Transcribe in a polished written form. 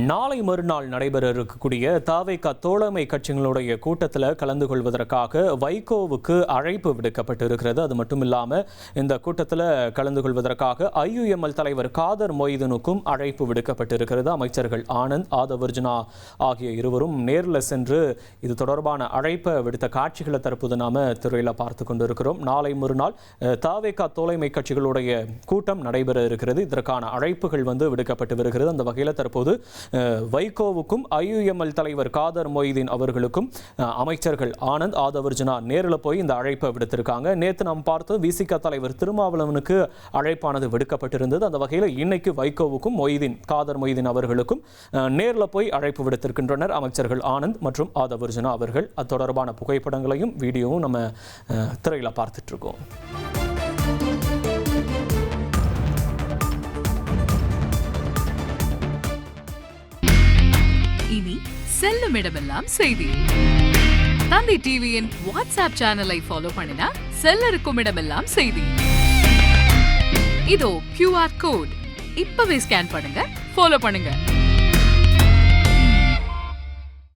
நாளை மறுநாள் நடைபெற இருக்கக்கூடிய தவேக தோழமை கட்சிகளுடைய கூட்டத்தில் கலந்து கொள்வதற்காக வைகோவுக்கு அழைப்பு விடுக்கப்பட்டிருக்கிறது. அது மட்டும் இல்லாமல் இந்த கூட்டத்தில் கலந்து கொள்வதற்காக IUML தலைவர் காதர் மொய்தீனுக்கும் அழைப்பு விடுக்கப்பட்டிருக்கிறது. அமைச்சர்கள் ஆனந்த் ஆதவர்ஜுனா ஆகிய இருவரும் நேரில் சென்று இது தொடர்பான அழைப்பை விடுத்த காட்சிகளை தற்போது நாம திரையில் பார்த்து கொண்டிருக்கிறோம். நாளை மறுநாள் தவேக தோழமை கட்சிகளுடைய கூட்டம் நடைபெற இருக்கிறது. இதற்கான அழைப்புகள் விடுக்கப்பட்டு வருகிறது. அந்த வகையில் தற்போது வைகோவுக்கும் IUML தலைவர் காதர் மொய்தீன் அவர்களுக்கும் அமைச்சர்கள் ஆனந்த் ஆதவர்ஜுனா நேரில் போய் இந்த அழைப்பை விடுத்திருக்காங்க. நேற்று நாம் பார்த்து விசிக தலைவர் திருமாவளவனுக்கு அழைப்பானது விடுக்கப்பட்டிருந்தது. அந்த வகையில் இன்னைக்கு வைகோவுக்கும் காதர் மொய்தீன் அவர்களுக்கும் நேரில் போய் அழைப்பு விடுத்திருக்கின்றனர் அமைச்சர்கள் ஆனந்த் மற்றும் ஆதவர்ஜுனா அவர்கள். அது தொடர்பான புகைப்படங்களையும் வீடியோவும் நம்ம திரையில் பார்த்துட்டு இருக்கோம். இனி செல்லும் இடமெல்லாம் செய்தி. தந்தி டிவியின் வாட்ஸ்அப் சேனலை ஃபாலோ பண்ணினா செல்ல இருக்கும் இடமெல்லாம் செய்தி. இதோ QR கோட் இப்பவே ஸ்கேன் பண்ணுங்க, ஃபாலோ பண்ணுங்க.